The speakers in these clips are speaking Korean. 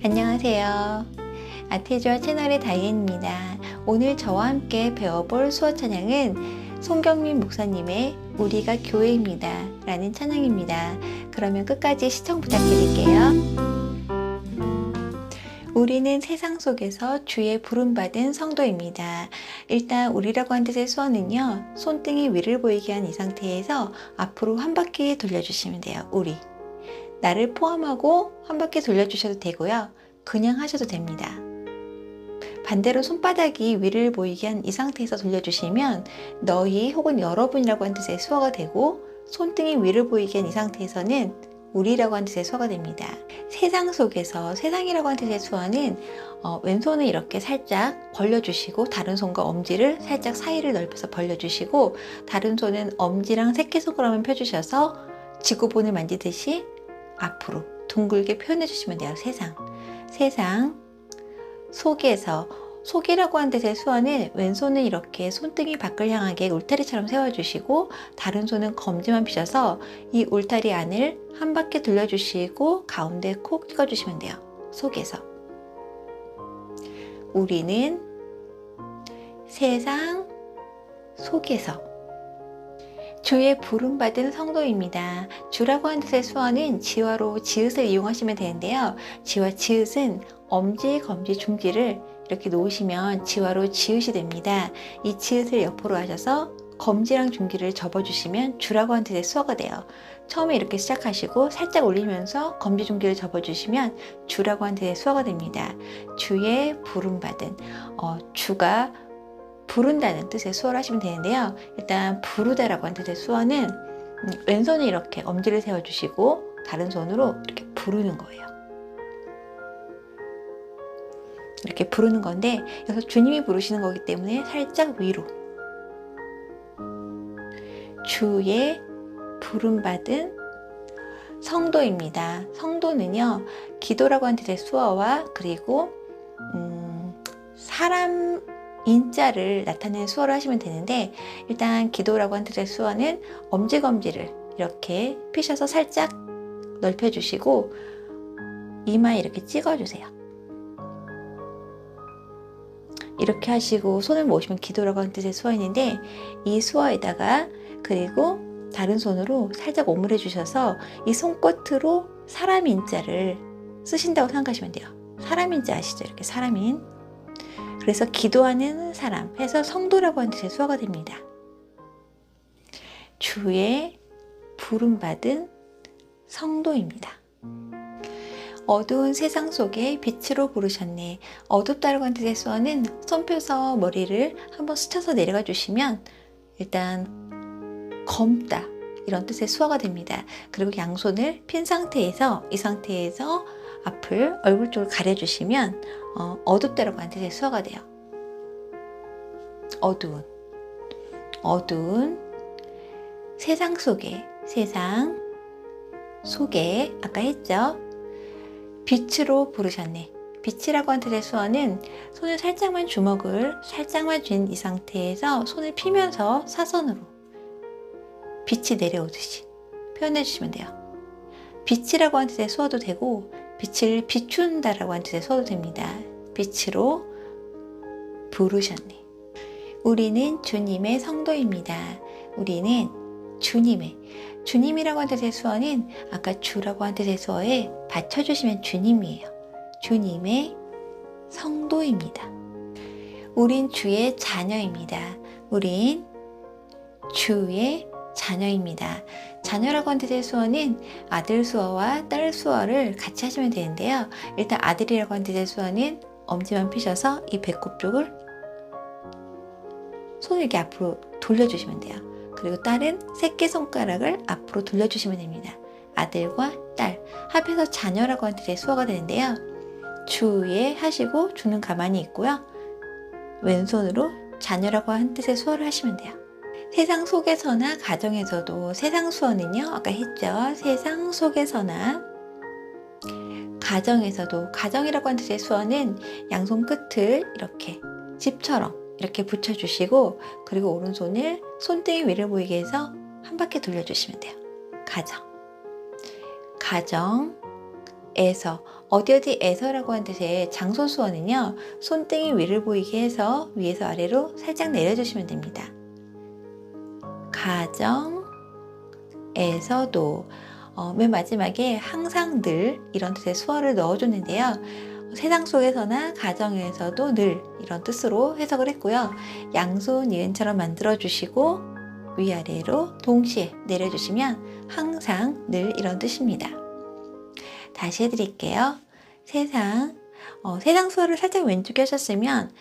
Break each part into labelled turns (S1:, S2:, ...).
S1: 안녕하세요. 아태주아 채널의 다이앤입니다. 오늘 저와 함께 배워볼 수어 찬양은 송경민 목사님의 우리가 교회입니다 라는 찬양입니다. 그러면 끝까지 시청 부탁드릴게요. 우리는 세상 속에서 주의 부름받은 성도입니다. 일단 우리라고 한 뜻의 수어는요, 손등이 위를 보이게 한 이 상태에서 앞으로 한 바퀴 돌려주시면 돼요. 우리. 나를 포함하고 한 바퀴 돌려주셔도 되고요. 그냥 하셔도 됩니다. 반대로 손바닥이 위를 보이게 한 이 상태에서 돌려주시면 너희 혹은 여러분이라고 한 뜻의 수어가 되고, 손등이 위를 보이게 한 이 상태에서는 우리라고 한 뜻의 수어가 됩니다. 세상 속에서, 세상이라고 한 뜻의 수어는 왼손을 이렇게 살짝 벌려주시고 다른 손과 엄지를 살짝 사이를 넓혀서 벌려주시고, 다른 손은 엄지랑 새끼손가락만 펴주셔서 지구본을 만지듯이 앞으로 둥글게 표현해 주시면 돼요. 세상 속에서, 속이라고 한 뜻의 수어는 왼손은 이렇게 손등이 밖을 향하게 울타리처럼 세워주시고 다른 손은 검지만 펴셔서 이 울타리 안을 한 바퀴 돌려주시고 가운데 콕 찍어주시면 돼요. 속에서. 우리는 세상 속에서 주의 부름받은 성도입니다. 주라고 한 뜻의 수어는 지화로 지읒을 이용하시면 되는데요. 지와 지읒은 엄지, 검지, 중지를 이렇게 놓으시면 지화로 지읒이 됩니다. 이 지읒을 옆으로 하셔서 검지랑 중지를 접어주시면 주라고 한 뜻의 수어가 돼요. 처음에 이렇게 시작하시고 살짝 올리면서 검지, 중지를 접어주시면 주라고 한 뜻의 수어가 됩니다. 주의 부름받은, 주가 부른다는 뜻의 수어를 하시면 되는데요. 일단 부르다라고 하는 뜻의 수어는 왼손을 이렇게 엄지를 세워주시고 다른 손으로 이렇게 부르는 거예요. 이렇게 부르는 건데 여기서 주님이 부르시는 거기 때문에 살짝 위로. 주의 부름받은 성도입니다. 성도는요, 기도라고 하는 뜻의 수어와 그리고 사람 인자를 나타내는 수어를 하시면 되는데, 일단 기도라고 한 뜻의 수어는 엄지검지를 이렇게 피셔서 살짝 넓혀주시고 이마에 이렇게 찍어주세요. 이렇게 하시고 손을 모으시면 기도라고 하는 뜻의 수어인데, 이 수어에다가 그리고 다른 손으로 살짝 오므려 주셔서 이 손끝으로 사람 인자를 쓰신다고 생각하시면 돼요. 사람 인자 아시죠? 이렇게 사람인. 그래서 기도하는 사람 해서 성도라고 하는 뜻의 수어가 됩니다. 주의 부름받은 성도입니다. 어두운 세상 속에 빛으로 부르셨네. 어둡다라고 하는 뜻의 수어는 손 펴서 머리를 한번 스쳐서 내려가 주시면 일단 검다 이런 뜻의 수어가 됩니다. 그리고 양손을 핀 상태에서 이 상태에서 앞을 얼굴 쪽을 가려주시면 어둡다라고 하는 뜻의 수어가 돼요. 어두운 세상 속에 아까 했죠? 빛으로 부르셨네. 빛이라고 하는 뜻의 수어는 손을 살짝만 주먹을 살짝만 쥔 이 상태에서 손을 피면서 사선으로 빛이 내려오듯이 표현해 주시면 돼요. 빛이라고 하는 뜻의 수어도 되고 빛을 비춘다라고 하는 뜻의 수어도 됩니다. 빛으로 부르셨네. 우리는 주님의 성도입니다. 우리는 주님이라고 하는 뜻의 수어는 아까 주라고 하는 뜻의 수어에 받쳐주시면 주님이에요. 주님의 성도입니다. 우린 주의 자녀입니다. 우린 주의 자녀입니다. 자녀라고 하는 뜻의 수어는 아들 수어와 딸 수어를 같이 하시면 되는데요. 일단 아들이라고 하는 뜻의 수어는 엄지만 피셔서 이 배꼽 쪽을 손을 이렇게 앞으로 돌려주시면 돼요. 그리고 딸은 새끼손가락을 앞으로 돌려주시면 됩니다. 아들과 딸 합해서 자녀라고 하는 뜻의 수어가 되는데요. 주에 하시고 주는 가만히 있고요. 왼손으로 자녀라고 하는 뜻의 수어를 하시면 돼요. 세상 속에서나 가정에서도 세상 수어는요, 아까 했죠. 세상 속에서나 가정에서도, 가정이라고 하는 뜻의 수어는 양손 끝을 이렇게 집처럼 이렇게 붙여주시고 그리고 오른손을 손등이 위를 보이게 해서 한 바퀴 돌려주시면 돼요. 가정에서 어디 어디에서라고 한 뜻의 장소 수어는요, 손등이 위를 보이게 해서 위에서 아래로 살짝 내려주시면 됩니다. 가정에서도 맨 마지막에 항상 늘 이런 뜻의 수어를 넣어줬는데요. 세상 속에서나 가정에서도 늘 이런 뜻으로 해석을 했고요. 양손 니은처럼 만들어 주시고 위아래로 동시에 내려주시면 항상 늘 이런 뜻입니다. 다시 해드릴게요. 세상 수어를 살짝 왼쪽에 하셨으면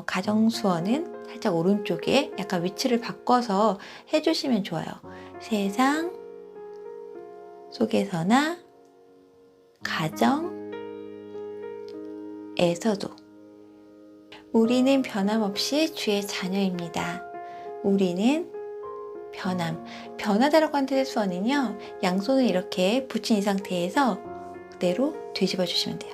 S1: 가정 수어는 살짝 오른쪽에 약간 위치를 바꿔서 해주시면 좋아요. 세상 속에서나 가정에서도 우리는 변함없이 주의 자녀입니다. 우리는 변하다라고 하는 뜻의 수어는요, 양손을 이렇게 붙인 이 상태에서 그대로 뒤집어 주시면 돼요.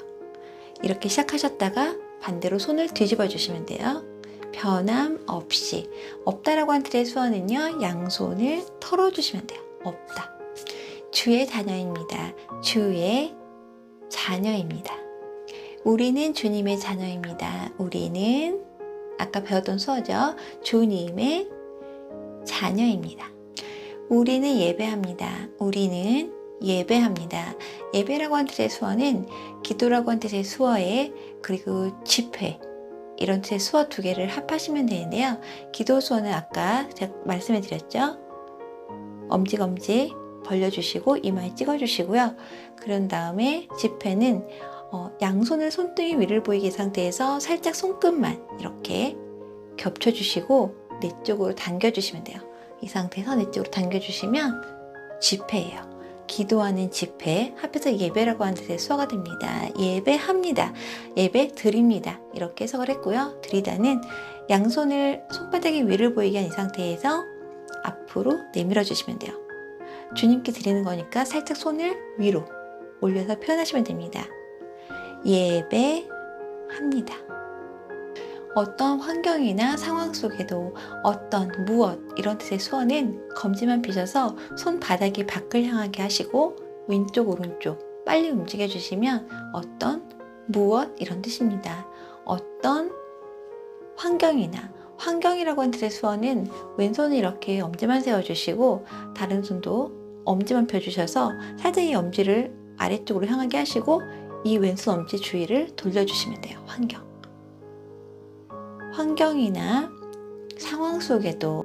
S1: 이렇게 시작하셨다가 반대로 손을 뒤집어 주시면 돼요. 변함없이. 없다라고 하는 뜻의 수어는요, 양손을 털어 주시면 돼요. 없다. 주의 자녀입니다. 주의 자녀입니다. 우리는 주님의 자녀입니다. 우리는 아까 배웠던 수어죠. 주님의 자녀입니다. 우리는 예배합니다. 우리는 예배합니다. 예배라고 하는 뜻의 수어는 기도라고 하는 뜻의 수어에 그리고 집회 이런 뜻의 수어 두 개를 합하시면 되는데요. 기도 수어는 아까 제가 말씀해 드렸죠. 엄지검지 벌려주시고 이마에 찍어주시고요. 그런 다음에 집회는 양손을 손등이 위를 보이게 상태에서 살짝 손끝만 이렇게 겹쳐주시고 내 쪽으로 당겨주시면 돼요. 이 상태에서 내 쪽으로 당겨주시면 집회예요. 기도하는 집회, 합해서 예배라고 하는 뜻의 수어가 됩니다. 예배합니다. 예배 드립니다. 이렇게 해석을 했고요. 드리다는 양손을 손바닥이 위를 보이게 한 이 상태에서 앞으로 내밀어 주시면 돼요. 주님께 드리는 거니까 살짝 손을 위로 올려서 표현하시면 됩니다. 예배합니다. 어떤 환경이나 상황 속에도 어떤 무엇 이런 뜻의 수어는 검지만 펴셔서 손바닥이 밖을 향하게 하시고 왼쪽 오른쪽 빨리 움직여 주시면 어떤 무엇 이런 뜻입니다. 어떤 환경이라고 하는 뜻의 수어는 왼손을 이렇게 엄지만 세워주시고 다른 손도 엄지만 펴주셔서 살짝 이 엄지를 아래쪽으로 향하게 하시고 이 왼손 엄지 주위를 돌려주시면 돼요. 환경이나 상황 속에도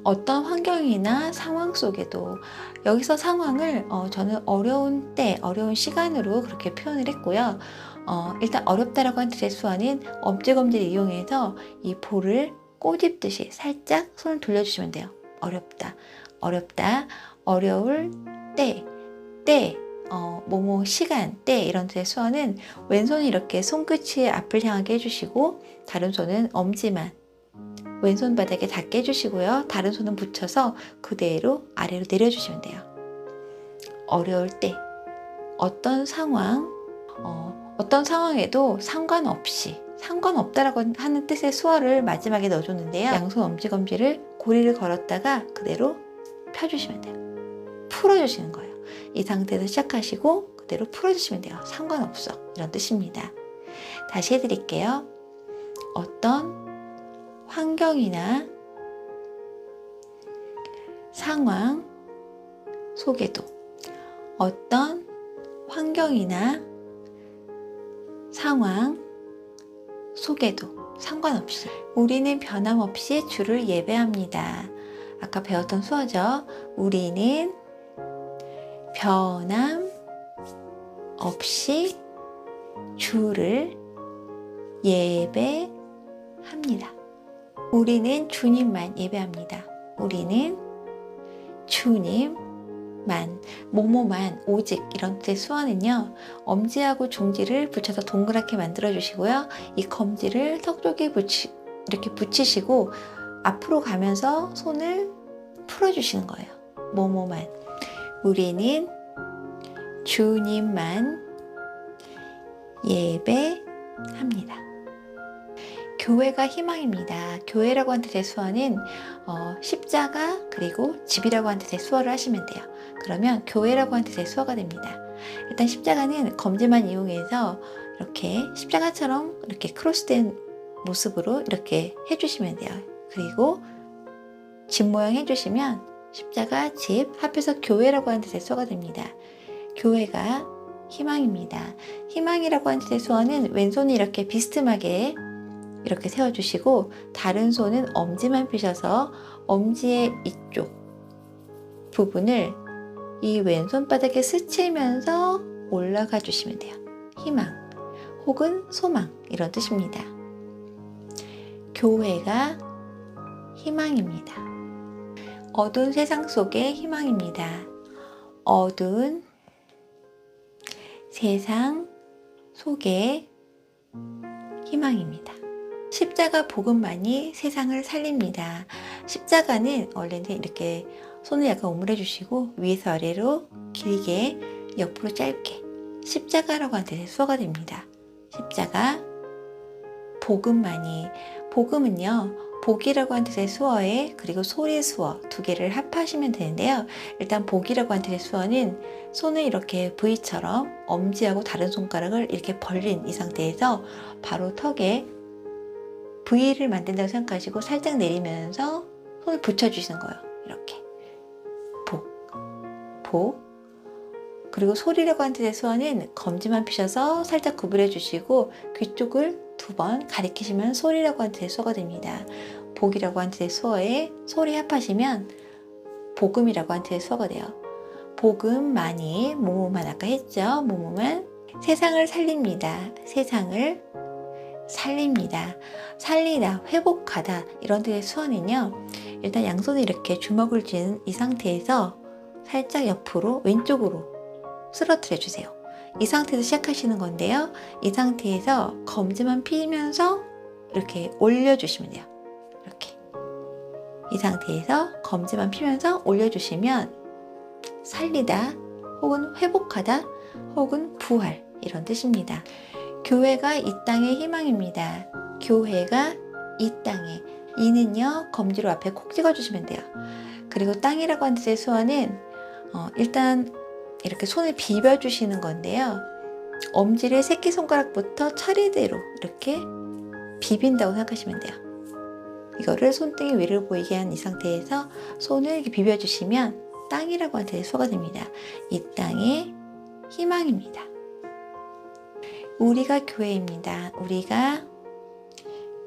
S1: 어떤 환경이나 상황 속에도 여기서 상황을 저는 어려운 때, 어려운 시간으로 그렇게 표현을 했고요. 일단 어렵다라고 하는 뜻의 수어는 엄지검지를 이용해서 이 볼을 꼬집듯이 살짝 손을 돌려주시면 돼요. 어렵다, 어려울 때, 시간, 때 이런 뜻의 수어는 왼손이 이렇게 손끝이 앞을 향하게 해주시고 다른 손은 엄지만 왼손 바닥에 닿게 해주시고요. 다른 손은 붙여서 그대로 아래로 내려주시면 돼요. 어려울 때 어떤 상황에도 상관없다라고 하는 뜻의 수어를 마지막에 넣어줬는데요. 양손 엄지검지를 고리를 걸었다가 그대로 펴주시면 돼요. 풀어주시는 거예요. 이 상태에서 시작하시고 그대로 풀어주시면 돼요. 상관없어 이런 뜻입니다. 다시 해드릴게요. 어떤 환경이나 상황 속에도 어떤 환경이나 상황 속에도 상관없이 우리는 변함없이 주를 예배합니다. 아까 배웠던 수어죠. 우리는 변함없이 주를 예배합니다. 우리는 주님만 예배합니다. 우리는 주님만, 뭐뭐만, 오직 이런 뜻의 수어는요. 엄지하고 중지를 붙여서 동그랗게 만들어 주시고요. 이 검지를 턱 쪽에 이렇게 붙이시고 앞으로 가면서 손을 풀어주시는 거예요. 뭐뭐만. 우리는 주님만 예배합니다. 교회가 희망입니다. 교회라고 하는 뜻의 수어는 십자가 그리고 집이라고 하는 뜻의 수어를 하시면 돼요. 그러면 교회라고 하는 뜻의 수어가 됩니다. 일단 십자가는 검지만 이용해서 이렇게 십자가처럼 이렇게 크로스된 모습으로 이렇게 해주시면 돼요. 그리고 집 모양 해주시면 십자가, 집, 합해서 교회라고 하는 뜻의 수어가 됩니다. 교회가 희망입니다. 희망이라고 하는 뜻의 수어는 왼손이 이렇게 비스듬하게 이렇게 세워주시고 다른 손은 엄지만 펴셔서 엄지의 이쪽 부분을 이 왼손바닥에 스치면서 올라가 주시면 돼요. 희망 혹은 소망 이런 뜻입니다. 교회가 희망입니다. 어두운 세상 속의 희망입니다. 어두운 세상 속의 희망입니다. 십자가 복음만이 세상을 살립니다. 십자가는 원래는 이렇게 손을 약간 오므려 주시고 위에서 아래로 길게 옆으로 짧게 십자가라고 하는 뜻의 수어가 됩니다. 십자가 복음만이 복음은요 복이라고 하는 뜻의 수어에 그리고 소리 수어 두 개를 합하시면 되는데요. 일단 복이라고 하는 뜻의 수어는 손을 이렇게 V처럼 엄지하고 다른 손가락을 이렇게 벌린 이 상태에서 바로 턱에 V를 만든다고 생각하시고 살짝 내리면서 손을 붙여주시는 거예요. 이렇게 복 그리고 소리라고 하는 뜻의 수어는 검지만 피셔서 살짝 구부려 주시고 귀 쪽을 두 번 가리키시면 소리라고 하는 뜻의 수어가 됩니다. 복이라고 하는 뜻의 수어에 소리 합하시면 복음이라고 하는 뜻의 수어가 돼요. 복음만이 뭐뭐만 아까 했죠. 뭐뭐만 세상을 살립니다. 세상을 살립니다. 살리다, 회복하다 이런 뜻의 수어는요. 일단 양손을 이렇게 주먹을 쥔 이 상태에서 살짝 옆으로 왼쪽으로 쓰러뜨려 주세요. 이 상태에서 시작하시는 건데요. 이 상태에서 검지만 피면서 이렇게 올려주시면 돼요. 이렇게 이 상태에서 검지만 피면서 올려주시면 살리다 혹은 회복하다 혹은 부활 이런 뜻입니다. 교회가 이 땅의 희망입니다. 교회가 이 땅에 이는요 검지로 앞에 콕 찍어주시면 돼요. 그리고 땅이라고 하는 뜻의 수어는 일단 이렇게 손을 비벼주시는 건데요. 엄지를 새끼손가락부터 차례대로 이렇게 비빈다고 생각하시면 돼요. 이거를 손등이 위를 보이게 한 이 상태에서 손을 이렇게 비벼주시면 땅이라고 하는 뜻의 수어가 됩니다. 이 땅의 희망입니다. 우리가 교회입니다. 우리가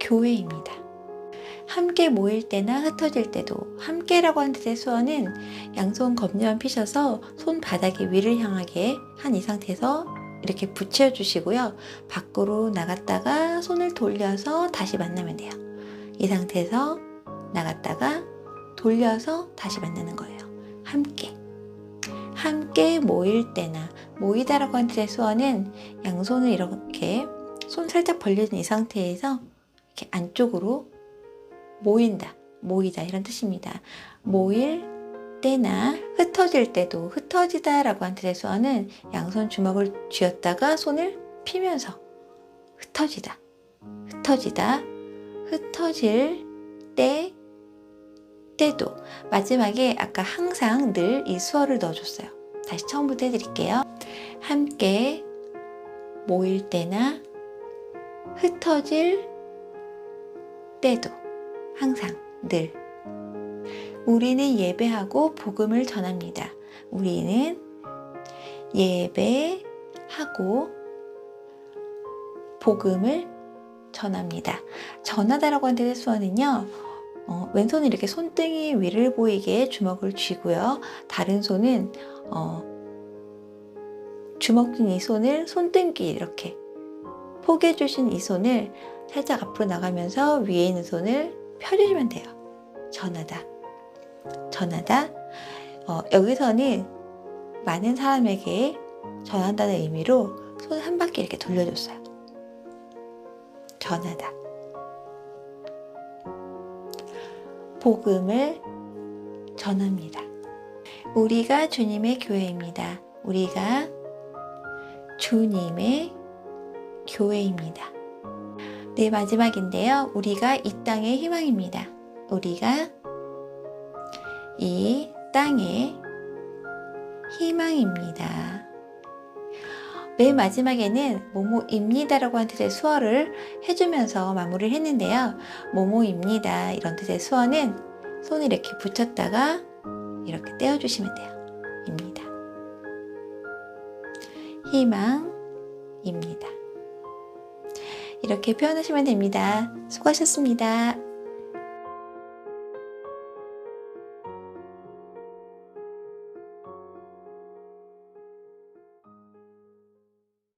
S1: 교회입니다. 함께 모일 때나 흩어질 때도 함께라고 하는 뜻의 수어는 양손 검지만 피셔서 손바닥이 위를 향하게 한 이 상태에서 이렇게 붙여주시고요. 밖으로 나갔다가 손을 돌려서 다시 만나면 돼요. 이 상태에서 나갔다가 돌려서 다시 만나는 거예요. 함께 모일 때나 모이다라고 하는 뜻의 수어는 양손을 이렇게 손 살짝 벌려진 이 상태에서 이렇게 안쪽으로 모인다, 모이다 이런 뜻입니다. 모일 때나 흩어질 때도 흩어지다 라고 하는 뜻의 수어는 양손 주먹을 쥐었다가 손을 피면서 흩어지다, 흩어질 때도 마지막에 아까 항상 늘 이 수어를 넣어줬어요. 다시 처음부터 해드릴게요. 함께 모일 때나 흩어질 때도 항상 늘 우리는 예배하고 복음을 전합니다. 우리는 예배하고 복음을 전합니다. 전하다라고 하는 뜻의 수어는요. 왼손은 이렇게 손등이 위를 보이게 주먹을 쥐고요. 다른 손은 주먹 쥔 이 손을 손등끼 이렇게 포개 주신 이 손을 살짝 앞으로 나가면서 위에 있는 손을 펴주시면 돼요. 전하다. 여기서는 많은 사람에게 전한다는 의미로 손 한 바퀴 이렇게 돌려줬어요. 전하다. 복음을 전합니다. 우리가 주님의 교회입니다. 우리가 주님의 교회입니다. 네, 마지막인데요. 우리가 이 땅의 희망입니다. 우리가 이 땅의 희망입니다. 맨 마지막에는 뭐뭐입니다라고 한 뜻의 수어를 해주면서 마무리를 했는데요. 뭐뭐입니다 이런 뜻의 수어는 손을 이렇게 붙였다가 이렇게 떼어주시면 돼요. 입니다. 희망입니다. 이렇게 표현하시면 됩니다. 수고하셨습니다.